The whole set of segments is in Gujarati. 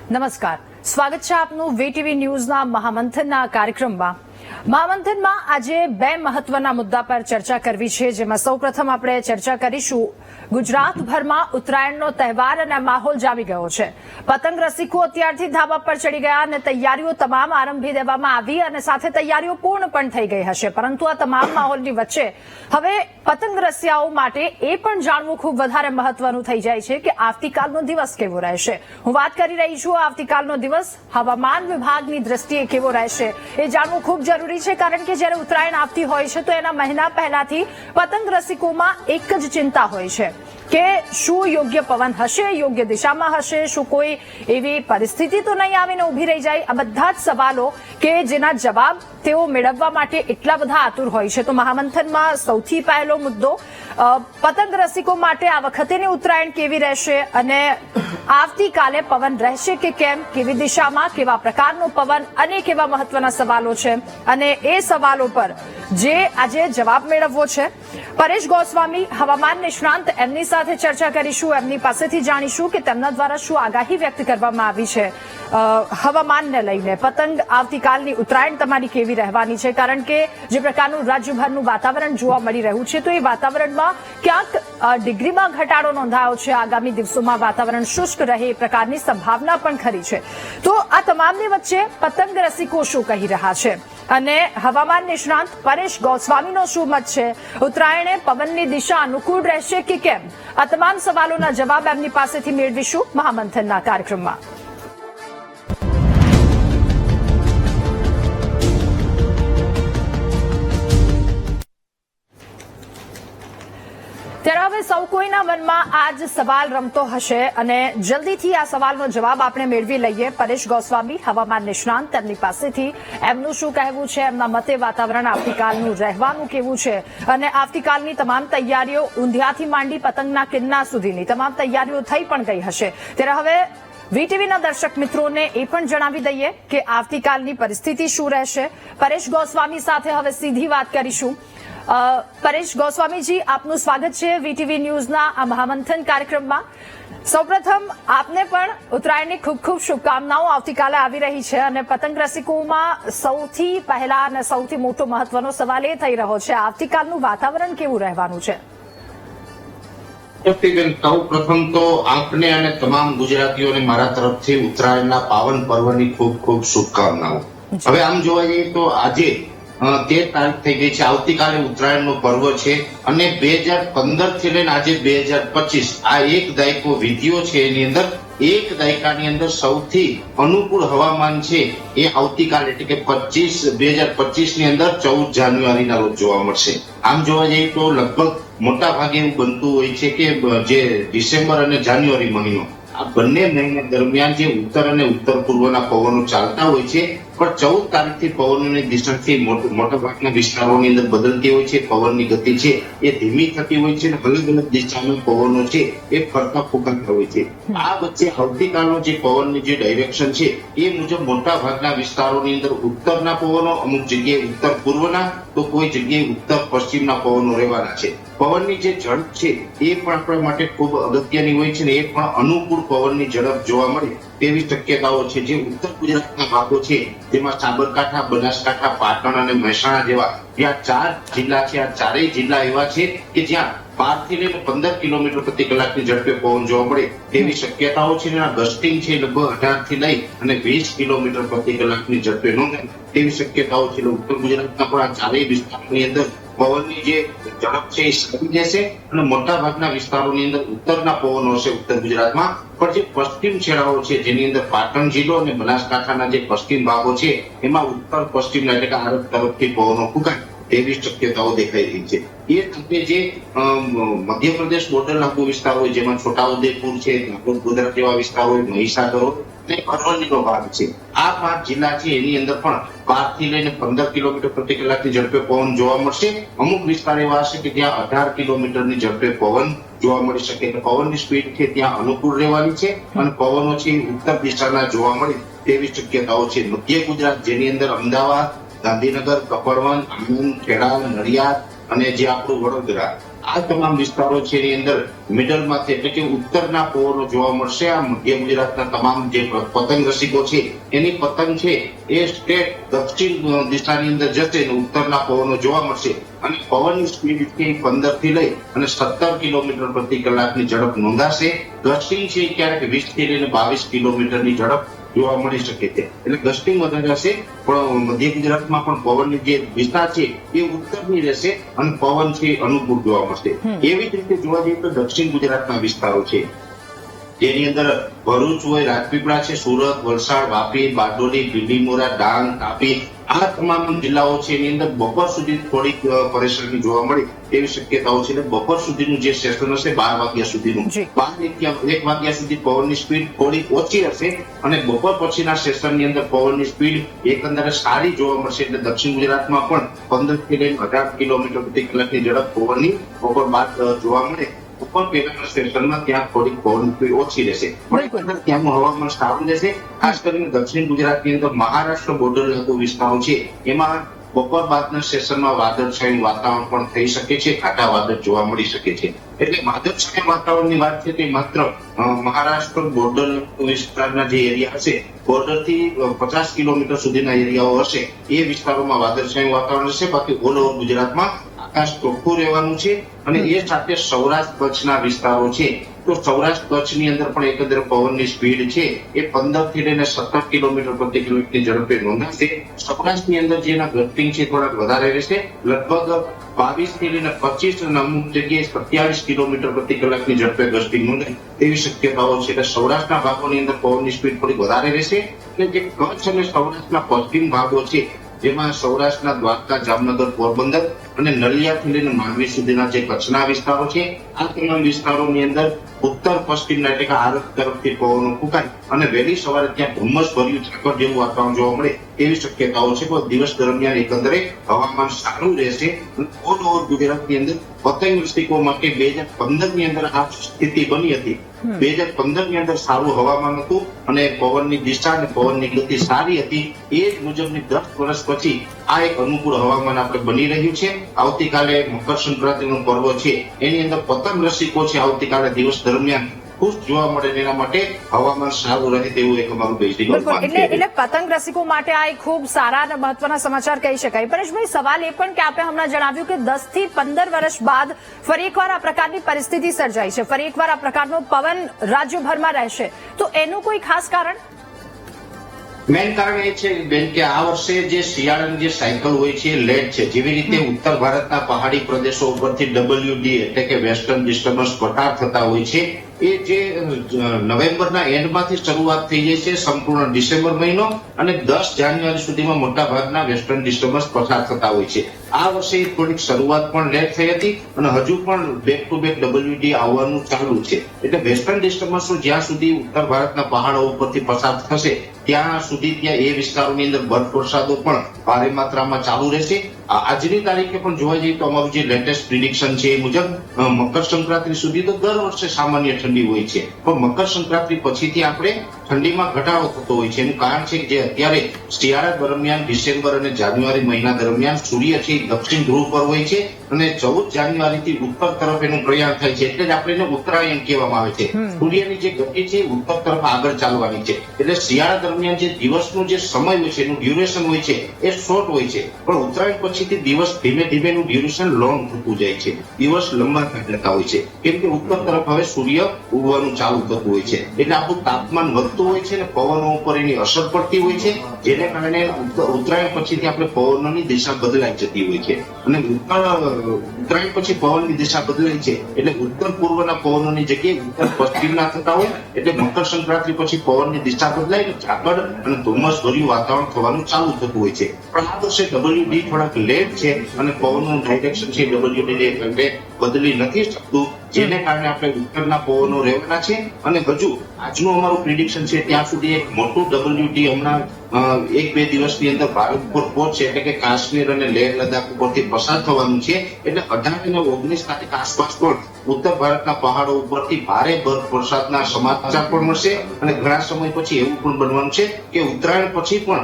નમસ્કાર, સ્વાગત છે આપનું વીટીવી ન્યૂઝના મહામંથનના કાર્યક્રમમાં. મહામંથનમાં આજે બે મહત્વના મુદ્દા પર ચર્ચા કરવી છે, જેમાં સૌપ્રથમ આપણે ચર્ચા કરીશું ગુજરાતભરમાં ઉત્તરાયણનો તહેવાર અને માહોલ જામી ગયો છે. પતંગ રસિકો અત્યારથી ધાબા પર ચડી ગયા અને તૈયારીઓ તમામ આરંભી દેવામાં આવી અને સાથે તૈયારીઓ પૂર્ણ પણ થઈ ગઈ હશે. પરંતુ આ તમામ માહોલની વચ્ચે હવે પતંગ રસિયાઓ માટે એ પણ જાણવું ખૂબ વધારે મહત્વનું થઈ જાય છે કે આવતીકાલનો દિવસ કેવો રહેશે. હું વાત કરી રહી છું આવતીકાલનો દિવસ હવામાન વિભાગની દ્રષ્ટિએ કેવો રહેશે એ જાણવું ખૂબ જરૂરી છે, કારણ કે જ્યારે ઉત્તરાયણ આવતી હોય છે તો એના મહિના પહેલાથી પતંગ રસિકોમાં એક જ ચિંતા હોય છે કે શું યોગ્ય પવન હશે, યોગ્ય દિશામાં હશે, શું કોઈ એવી પરિસ્થિતિ તો નહીં આવીને ઉભી રહી જાય. આ બધા જ સવાલો કે જેના જવાબ તેઓ મેળવવા માટે એટલા બધા આતુર હોય છે. તો મહામંથનમાં સૌથી પહેલો મુદ્દો પતંગ રસિકો માટે આ વખતેની ઉત્તરાયણ કેવી રહેશે અને આવતીકાલે પવન રહેશે કે કેમ, કેવી દિશામાં, કેવા પ્રકારનો પવન, અનેક એવા મહત્વના સવાલો છે અને એ સવાલો પર જે આજે જવાબ મેળવવો છે. પરેશ ગોસ્વામી હવામાન નિષ્ણાંત, એમની સાથે ચર્ચા કરીશું, એમની પાસેથી જાણીશું કે તેમના દ્વારા શું આગાહી વ્યક્ત કરવામાં આવી છે હવામાનને લઈને. પતંગ આવતીકાલની ઉત્તરાયણ તમારી કેવી રહેવાની છે, કારણ કે જે પ્રકારનું રાજ્યભરનું વાતાવરણ જોવા મળી રહ્યું છે તો એ વાતાવરણમાં ક્યાંક ડિગ્રીમાં ઘટાડો નોંધાયો છે. આગામી દિવસોમાં વાતાવરણ શુષ્ક રહે એ પ્રકારની સંભાવના પણ ખરી છે. તો આ તમામની વચ્ચે પતંગ રસિકો શું કહી રહ્યા છે અને હવામાન નિષ્ણાંત પરેશ ગોસ્વામીનો શું મત છે, ઉત્તરાયણે પવનની દિશા અનુકૂળ રહેશે કે કેમ, આ તમામ સવાલોના જવાબ એમની પાસેથી મેળવીશું મહામંથનના કાર્યક્રમમાં. ત્યારે હવે સૌ કોઈના મનમાં આ જ સવાલ રમતો હશે અને જલ્દીથી આ સવાલનો જવાબ આપણે મેળવી લઈએ. પરેશ ગોસ્વામી હવામાન નિષ્ણાંત, તેમની પાસેથી એમનું શું કહેવું છે, એમના મતે વાતાવરણ આવતીકાલનું રહેવાનું કેવું છે અને આવતીકાલની તમામ તૈયારીઓ ઊંધિયાથી માંડી પતંગના કિન્ના સુધીની તમામ તૈયારીઓ થઈ પણ ગઈ હશે. ત્યારે હવે વીટીવીના દર્શક મિત્રોને એ પણ જણાવી દઈએ કે આવતીકાલની પરિસ્થિતિ શું રહેશે. પરેશ ગોસ્વામી સાથે હવે સીધી વાત કરીશું. પરેશ ગોસ્વામીજી, આપનું સ્વાગત છે વીટીવી ન્યૂઝના આ મહામંથન કાર્યક્રમમાં. સૌપ્રથમ આપને પણ ઉત્તરાયણની ખૂબ ખૂબ શુભકામનાઓ. આવતીકાલે આવી રહી છે અને પતંગ રસિકોમાં સૌથી પહેલા અને સૌથી મોટો મહત્વનો સવાલ એ થઈ રહ્યો છે, આવતીકાલનું વાતાવરણ કેવું રહેવાનું છે. સૌ પ્રથમ તો આપને અને તમામ ગુજરાતીઓને મારા તરફથી ઉત્તરાયણના પાવન પર્વની ખૂબ ખૂબ શુભકામનાઓ. હવે આમ જોવા જઈએ તો આજે 13 તારીખ થઈ ગઈ છે. આવતીકાલે ઉત્તરાયણનો પર્વ છે અને 2015 થી લઈને આજે 2025 આ એક દાયકો વીત્યો છે. એની અંદર એક દાયકાની અંદર સૌથી અનુકૂળ હવામાન છે એ આવતીકાલે એટલે કે 2025 ની અંદર 14 જાન્યુઆરીના રોજ જોવા મળશે. આમ જોવા જઈએ તો લગભગ મોટા ભાગે એવું બનતું હોય છે કે જે ડિસેમ્બર અને જાન્યુઆરી મહિનો, આ બંને મહિના દરમિયાન જે ઉત્તર અને ઉત્તર પૂર્વના પવનો ચાલતા હોય છે, પણ 14 તારીખથી પવનોની દિશાથી મોટાભાગના વિસ્તારોની અંદર બદલતી હોય છે. પવનની ગતિ છે એ ધીમી થતી હોય છે અને અલગ અલગ દિશામાં પવનો છે એ ફરતા ફૂંકાતા હોય છે. આ વચ્ચે આવતીકાલનો જે પવનની જે ડાયરેક્શન છે એ મુજબ મોટાભાગના વિસ્તારોની અંદર ઉત્તરના પવનો, અમુક જગ્યાએ ઉત્તર પૂર્વના, તો કોઈ જગ્યાએ ઉત્તર પશ્ચિમના પવનો રહેવાના છે. પવનની જે ઝડપ છે એ પણ આપણા માટે ખૂબ અગત્યની હોય છે ને એ પણ અનુકૂળ પવનની ઝડપ જોવા મળે તેવી શક્યતાઓ છે. જે ઉત્તર ગુજરાતના ભાગો છે જેમાં સાબરકાંઠા, બનાસકાંઠા, પાટણ અને મહેસાણા જેવા જ્યાં 4 જિલ્લા છે, આ ચારેય જિલ્લા એવા છે કે જ્યાં 12 થી લઈને 15 કિલોમીટર પ્રતિ કલાકની ઝડપે પવન જોવા મળે તેવી શક્યતાઓ છે. ગસ્ટિંગ છે લગભગ 18 થી લઈ અને 20 કિલોમીટર પ્રતિ કલાકની ઝડપે નોંધાય તેવી શક્યતાઓ છે. ઉત્તર ગુજરાતના પણ આ ચારેય વિસ્તારોની અંદર પવનની જે ઝડપ છે એ સારી રહેશે અને મોટા ભાગના વિસ્તારોની અંદર ઉત્તરના પવનો હશે ઉત્તર ગુજરાતમાં. પણ જે પશ્ચિમ છેડાઓ છે જેની અંદર પાટણ જિલ્લો અને બનાસકાંઠાના જે પશ્ચિમ ભાગો છે એમાં ઉત્તર પશ્ચિમ એટલે કે આરબ તરફથી પવનો ફૂંકાય તેવી શક્યતાઓ દેખાઈ રહી છે. એ સાથે જે મધ્યપ્રદેશ બોર્ડર લાગુ વિસ્તાર હોય જેમાં છોટાઉદેપુર છે, ગોધરા જેવા વિસ્તારો હોય, મહીસાગર અને અરવલ્લીનો ભાગ છે, આ 5 જિલ્લા છે એની અંદર પણ 12 થી લઈને 15 કિલોમીટર પ્રતિ કલાકની ઝડપે પવન જોવા મળશે. અમુક વિસ્તાર એવા હશે કે જ્યાં 18 કિલોમીટરની ઝડપે પવન જોવા મળી શકે. પવનની સ્પીડ છે ત્યાં અનુકૂળ રહેવાની છે અને પવનો છે ઉત્તર દિશાના જોવા મળે તેવી શક્યતાઓ છે. મધ્ય ગુજરાત જેની અંદર અમદાવાદ, ગાંધીનગર, કપડવંજ, આણંદ, ખેડા, નડિયાદ અને જે આપણું વડોદરા, આ તમામ વિસ્તારો છે એની અંદર મિડલમાંથી એટલે કે ઉત્તરના પવનો જોવા મળશે. આ મધ્ય ગુજરાતના તમામ જે પતંગ રસિકો છે એની પતંગ છે એ સ્ટેટ દક્ષિણ દિશાની અંદર જશે અને ઉત્તરના પવનો જોવા મળશે અને પવનની સ્પીડ છે 15 થી લઈ અને 17 કિલોમીટર પ્રતિ કલાકની ઝડપ નોંધાશે. ગસ્ટિંગ છે ક્યારેક 20 થી લઈને 22 કિલોમીટરની ઝડપ જોવા મળી શકે છે. એટલે ગસ્ટિંગ વધારે હશે પણ મધ્ય ગુજરાતમાં પણ પવનની જે દિશા છે એ ઉત્તરની રહેશે અને પવન છે અનુકૂળ જોવા મળશે. એવી જ રીતે જોવા જઈએ તો દક્ષિણ ગુજરાતના વિસ્તારો છે જેની અંદર ભરૂચ હોય, રાજપીપળા છે, સુરત, વલસાડ, વાપી, બારડોલી, બીલીમોરા, ડાંગ, તાપી આ તમામ જિલ્લાઓ છે એની અંદર બપોર સુધી થોડીક પરેશાની જોવા મળી એવી શક્યતાઓ છે. બપોર સુધીનું જે સેશન હશે 12 વાગ્યા સુધીનું 1 વાગ્યા સુધી પવનની સ્પીડ થોડી ઓછી હશે અને બપોર પછીના સેશનની અંદર પવનની સ્પીડ એકંદરે સારી જોવા મળશે. એટલે દક્ષિણ ગુજરાતમાં પણ 15 થી લઈને 18 કિલોમીટર પ્રતિ કલાકની ઝડપ પવનની બપોર બાદ જોવા મળે. ઉપર પહેલાના સ્ટેશનમાં ત્યાં થોડીક પવન ઓછી રહેશે પણ ત્યાંનું હવામાન સારું રહેશે. ખાસ કરીને દક્ષિણ ગુજરાતની અંદર મહારાષ્ટ્ર બોર્ડર લાગુ વિસ્તારો છે એમાં બપોર બાદના સેશનમાં વાદળછાયું વાતાવરણ પણ થઈ શકે છે, ઘાટા વાદળ જોવા મળી શકે છે. એટલે વાદળછાયા વાતાવરણની વાત છે તે માત્ર મહારાષ્ટ્ર બોર્ડર વિસ્તારના જે એરિયા હશે બોર્ડર થી 50 કિલોમીટર સુધીના એરિયાઓ હશે એ વિસ્તારોમાં વાદળછાયું વાતાવરણ હશે. બાકી ઓલ ઓવર ગુજરાતમાં આકાશ ચોખ્ખું રહેવાનું છે અને એ સાથે સૌરાષ્ટ્ર કચ્છના વિસ્તારો છે તો સૌરાષ્ટ્ર કચ્છની અંદર પણ એકંદરે પવનની સ્પીડ છે એ 15 થી લઈને 17 કિલોમીટર પ્રતિ કલાકની ઝડપે નોંધાશે. સૌરાષ્ટ્રની અંદર જેના ગસ્ટિંગ છે થોડાક વધારે રહેશે, લગભગ 22 થી લઈને 25 અને અમુક જગ્યાએ 27 કિલોમીટર પ્રતિ કલાકની ઝડપે ગસ્ટિંગ નોંધાય એવી શક્યતાઓ છે. એટલે સૌરાષ્ટ્રના ભાગોની અંદર પવનની સ્પીડ થોડી વધારે રહેશે અને જે કચ્છ અને સૌરાષ્ટ્રના પશ્ચિમ ભાગો છે જેમાં સૌરાષ્ટ્રના દ્વારકા, જામનગર, પોરબંદર અને નલિયાથી લઈને માંડવી સુધીના જે કચ્છના વિસ્તારો છે આ તમામ વિસ્તારોની અંદર ઉત્તર પશ્ચિમના એટલે કે આરબ તરફથી પવનો ફૂંકાય અને વહેલી સવારે ત્યાં ધુમ્મસ ભર્યું ઝાકળ જેવું વાતાવરણ જોવા મળે એવી શક્યતાઓ છે. પણ દિવસ દરમિયાન એકંદરે હવામાન સારું રહેશે. ઓલ ઓવર ગુજરાતની અંદર પતંગ રસિકો માટે 2015 ની અંદર આ સ્થિતિ બની હતી. 2015 ની અંદર સારું હવામાન હતું અને પવનની દિશા અને પવનની ગતિ સારી હતી. એ જ મુજબની 10 વર્ષ પછી આ એક અનુકૂળ હવામાન આપણે બની રહ્યું છે. આવતીકાલે મકર સંક્રાંતિનું પર્વ છે એની અંદર પતંગ રસિકો છે આવતીકાલે દિવસ દરમિયાન ખુશ જોવા મળે એના માટે હવામાન સારું રહે તેવું એક અમારું બેઝિક એટલે પતંગ રસિકો માટે આ એક ખૂબ સારા અને મહત્વના સમાચાર કહી શકાય. પરેશભાઈ, સવાલ એ પણ કે આપણે હમણાં જણાવ્યું કે 10 થી 15 વર્ષ બાદ ફરી એકવાર આ પ્રકારની પરિસ્થિતિ સર્જાઈ છે, ફરી એકવાર આ પ્રકારનો પવન રાજ્યભરમાં રહેશે, તો એનું કોઈ ખાસ કારણ? મેઇન કારણ એ છે બેન કે આ વર્ષે જે શિયાળાની જે સાયકલ હોય છે એ લેટ છે. જેવી રીતે ઉત્તર ભારતના પહાડી પ્રદેશો ઉપરથી WD એટલે કે વેસ્ટર્ન ડિસ્ટર્બન્સ પસાર થતા હોય છે એ જે નવેમ્બરના એન્ડમાંથી શરૂઆત થઈ જાય છે સંપૂર્ણ ડિસેમ્બર મહિનો અને 10 જાન્યુઆરી સુધીમાં મોટા ભાગના વેસ્ટર્ન ડિસ્ટર્બન્સ પસાર થતા હોય છે. આ વર્ષે થોડીક શરૂઆત પણ લેટ થઈ હતી અને હજુ પણ બેક ટુ બેક WD આવવાનું ચાલુ છે. એટલે વેસ્ટર્ન ડિસ્ટર્બન્સ જ્યાં સુધી ઉત્તર ભારતના પહાડો ઉપરથી પસાર થશે ત્યાં સુધી ત્યાં એ વિસ્તારોની અંદર બરફવર્ષાદો પણ ભારે માત્રામાં ચાલુ રહેશે. આજની તારીખે પણ જોવા જઈએ તો અમારું જે લેટેસ્ટ પ્રિડિક્શન છે એ મુજબ મકર સંક્રાંતિ સુધી તો દર વર્ષે સામાન્ય ઠંડી હોય છે પણ મકર સંક્રાંતિ પછીથી આપણે ઠંડીમાં ઘટાડો થતો હોય છે. એનું કારણ છે કે જે અત્યારે શિયાળા દરમિયાન ડિસેમ્બર અને જાન્યુઆરી મહિના દરમિયાન સૂર્ય છે દક્ષિણ ધ્રુવ પર હોય છે અને 14 જાન્યુઆરીથી ઉત્તર તરફ એનું પ્રયાણ થાય છે. એટલે જ આપણે એને ઉત્તરાયણ કહેવામાં આવે છે. સૂર્યની જે ગતિ છે ઉત્તર તરફ આગળ ચાલવાની છે. એટલે શિયાળા દરમિયાન જે દિવસનો જે સમય હોય છે એનું ડ્યુરેશન હોય છે એ શોર્ટ હોય છે પણ ઉત્તરાયણ પછીથી દિવસ ધીમે ધીમે એનું ડ્યુરેશન લોંગ થતું જાય છે, દિવસ લંબા થઈ જતા હોય છે કેમ કે ઉત્તર તરફ હવે સૂર્ય ઉગવાનું ચાલુ થતું હોય છે. એટલે આપણું તાપમાન વધતું હોય છે અને પવનો ઉપર એની અસર પડતી હોય છે જેને કારણે ઉત્તરાયણ પછીથી આપણે પવનોની દિશા બદલાઈ જતી હોય છે અને ઉત્તરાયણ પછી પવનની દિશા બદલાય છે એટલે ઉત્તર પૂર્વના પવનોની જગ્યાએ ઉત્તર પશ્ચિમના થતા હોય એટલે મકર સંક્રાંતિ પછી પવનની દિશા બદલાય ઝાકળ અને ધુમ્મસ ભર્યું વાતાવરણ થવાનું ચાલુ થતું હોય છે. પણ આ વર્ષે WD થોડાક લેટ છે અને પવનનું ડાયરેક્શન છે WD બદલી નથી શકતું જેને કારણે આપણે ઉત્તરના પવનો રહેવાના છે અને હજુ આજનું અમારું પ્રિડિક્શન છે ત્યાં સુધી એક મોટું WD હમણાં 1-2 દિવસની અંદર ભારત ઉપર પહોંચશે એટલે કે કાશ્મીર અને લેહ લદ્દાખ ઉપરથી પસાર થવાનું છે. એટલે 18 અને 19 તારીખ આસપાસ પણ ઉત્તર ભારતના પહાડો ઉપરથી ભારે બરફ વરસાદના સમાચાર પણ મળશે અને ઘણા સમય પછી એવું પણ બનવાનું છે કે ઉત્તરાયણ પછી પણ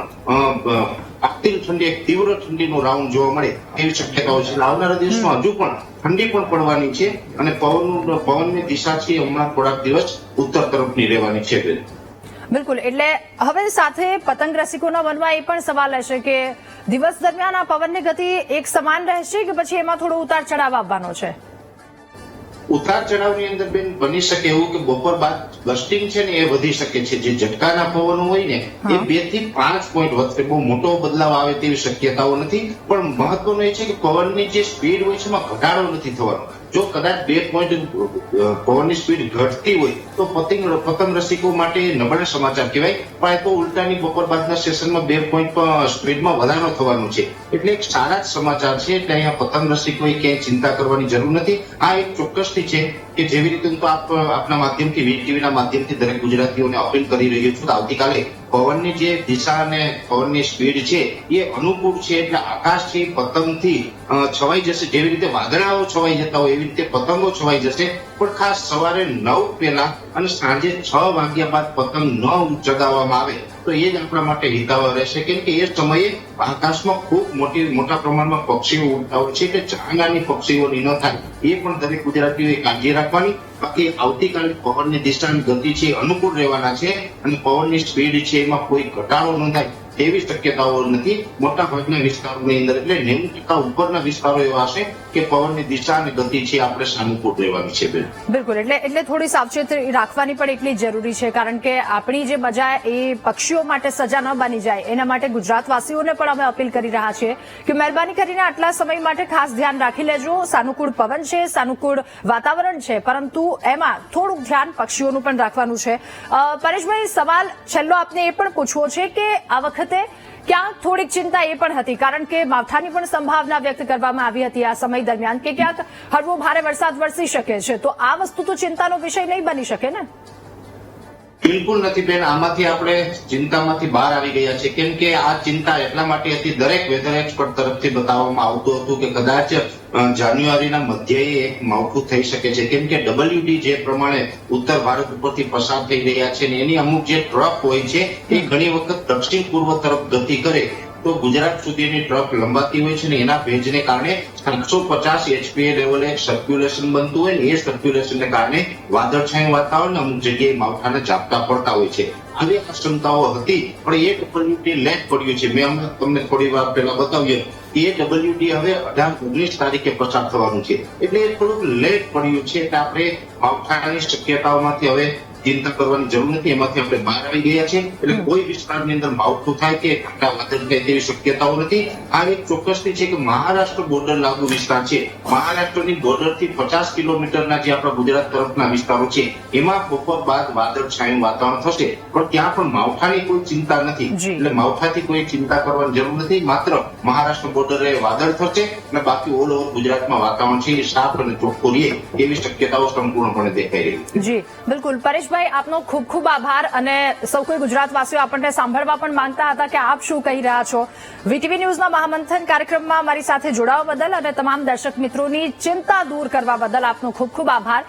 અતિલ ઠંડી, એક તીવ્ર ઠંડીનો રાઉન્ડ જોવા મળે એવી શક્યતાઓ છે. આવનારા દિવસમાં હજુ પણ ઠંડી પણ પડવાની છે અને પવનની દિશા છે હમણાં થોડાક દિવસ ઉત્તર તરફની રહેવાની છે. બિલકુલ, એટલે હવે સાથે પતંગ રસિકોના મનમાં એ પણ સવાલ હશે કે દિવસ દરમિયાન આ પવનની ગતિ એક સમાન રહેશે કે પછી એમાં થોડો ઉતાર ચઢાવ આવવાનો છે? ઉતાર ચઢાવની અંદર બેન બની શકે એવું કે બપોર બાદ ગસ્ટિંગ છે ને એ વધી શકે છે. જે ઝટકાના પવનો હોય ને એ 2 થી 5 પોઈન્ટ વધશે. બહુ મોટો બદલાવ આવે તેવી શક્યતાઓ નથી, પણ મહત્વનું એ છે કે પવનની જે સ્પીડ હોય છે એમાં ઘટાડો નથી થવાનો. જો કદાચ 2 પોઈન્ટ પવનની સ્પીડ ઘટતી હોય તો પતંગ રસિકો માટે નબળા સમાચાર કહેવાય, પણ તો ઉલટાની બપોર બાદના સેશનમાં 2 પોઈન્ટ સ્પીડમાં વધારો થવાનો છે. એટલે એક સારા જ સમાચાર છે. એટલે અહીંયા પતંગ રસિકોએ ક્યાંય ચિંતા કરવાની જરૂર નથી. આ એક ચોક્કસથી છે કે જેવી રીતે હું તો આપના માધ્યમથી, વીટીવીના માધ્યમથી દરેક ગુજરાતીઓને અપીલ કરી રહ્યો છું કે આવતીકાલે પવનની જે દિશા અને પવનની સ્પીડ છે એ અનુકૂળ છે. એટલે આકાશ છે પતંગથી છવાઈ જશે. જેવી રીતે વાદળાઓ છવાઈ જતા હોય એવી રીતે પતંગો છવાઈ જશે. પણ ખાસ સવારે 9 પહેલા અને સાંજે 6 વાગ્યા બાદ પતંગ ન ચગાવવામાં આવે તો એ જ આપણા માટે હિતાવહ રહેશે. કેમ કે એ સમયે આકાશમાં ખૂબ મોટા પ્રમાણમાં પક્ષીઓ ઉડતા હોય છે. એટલે ચાંગાની પક્ષીઓની ન થાય એ પણ દરેક ગુજરાતીઓએ કાળજી રાખવાની. બાકી આવતીકાલે પવનની દિશાની ગતિ છે અનુકૂળ રહેવાના છે અને પવનની સ્પીડ છે એમાં કોઈ ઘટાડો ન થાય એવી શક્યતાઓ નથી. મોટા ભાગના વિસ્તારોની અંદર એટલે 90% ઉપરના વિસ્તારો એવા હશે કે પવનની દિશા અને ગતિ છે આપણે સાનુકૂળ રહેવાની છે. બિલકુલ, એટલે થોડી સાવચેતી રાખવાની પણ એટલી જરૂરી છે, કારણ કે આપણી જે મજા એ પક્ષીઓ માટે સજા ન બની જાય એના માટે ગુજરાતવાસીઓને પણ અમે અપીલ કરી રહ્યા છીએ કે મહેરબાની કરીને આટલા સમય માટે ખાસ ધ્યાન રાખી લેજો. સાનુકૂળ પવન છે, સાનુકૂળ વાતાવરણ છે, પરંતુ એમાં થોડુંક ધ્યાન પક્ષીઓનું પણ રાખવાનું છે. પરેશભાઈ, સવાલ છેલ્લો આપને એ પણ પૂછવો છે કે આ વખતે ક્યાંક થોડીક ચિંતા એ પણ હતી, કારણ કે માવઠાની પણ સંભાવના વ્યક્ત કરવામાં આવી હતી આ સમય દરમિયાન કે ક્યાંક હળવો ભારે વરસાદ વરસી શકે છે. તો આ વસ્તુ તો ચિંતાનો વિષય નહીં બની શકે ને? બિલકુલ નથી બેન. આમાંથી આપણે ચિંતામાંથી બહાર આવી ગયા છે. કેમ કે આ ચિંતા એટલા માટે હતી, દરેક વેધર એક્સપર્ટ તરફથી બતાવવામાં આવતું હતું કે કદાચ જાન્યુઆરીના મધ્યે એક માવઠું થઈ શકે છે. કેમ કે WD જે પ્રમાણે ઉત્તર ભારત ઉપરથી પસાર થઈ રહ્યા છે ને એની અમુક જે ટ્રફ હોય છે એ ઘણી વખત દક્ષિણ પૂર્વ તરફ ગતિ કરે તો ગુજરાત સુધીની ટ્રફ લંબાતી હોય છે ને એના ભેજને કારણે 750 HPA લેવલે સર્ક્યુલેશન બનતું હોય ને એ સર્ક્યુલેશનને કારણે વાદળછાયું વાતાવરણ અમુક જગ્યાએ માવઠાના ઝાપટા પડતા હોય છે. આવી આશંકાઓ હતી, પણ એ WD લેટ પડ્યું છે. મેં તમને થોડી વાર પહેલા બતાવ્યું એ WD હવે 18-19 તારીખે પસાર થવાનું છે. એટલે એ થોડુંક લેટ પડ્યું છે. એટલે આપણે માવઠાની શક્યતાઓમાંથી હવે ચિંતા કરવાની જરૂર નથી. એમાંથી આપણે બહાર આવી ગયા છે. એટલે કોઈ વિસ્તારની અંદર માવઠું થાય કે ઠંડા વાદળ થાય તેવી શક્યતાઓ નથી. આ એક ચોક્કસથી છે કે મહારાષ્ટ્ર બોર્ડર લાગુ વિસ્તાર છે. મહારાષ્ટ્રની બોર્ડરથી 50 કિલોમીટરના જે આપણા ગુજરાત તરફના વિસ્તારો છે એમાં બપોર બાદ વાદળ છાયું વાતાવરણ થશે, પણ ત્યાં પણ માવઠાની કોઈ ચિંતા નથી. એટલે માવઠાથી કોઈ ચિંતા કરવાની જરૂર નથી. માત્ર મહારાષ્ટ્ર બોર્ડરે વાદળ થશે અને બાકી ઓલ ઓવર ગુજરાતમાં વાતાવરણ છે એ સાફ અને ચોખ્ખું રહે એવી શક્યતાઓ સંપૂર્ણપણે દેખાઈ રહી છે. જી બિલકુલ. પરેશભાઈ, આપનો ખૂબ ખૂબ આભાર. અને સૌ કોઈ ગુજરાતવાસીઓ આપણને સાંભળવા પણ માંગતા હતા કે આપ શું કહી રહ્યા છો. વીટીવી ન્યૂઝના મહામંથન કાર્યક્રમમાં મારી સાથે જોડાવા બદલ અને તમામ દર્શક મિત્રોની ચિંતા દૂર કરવા બદલ આપનો ખૂબ ખૂબ આભાર.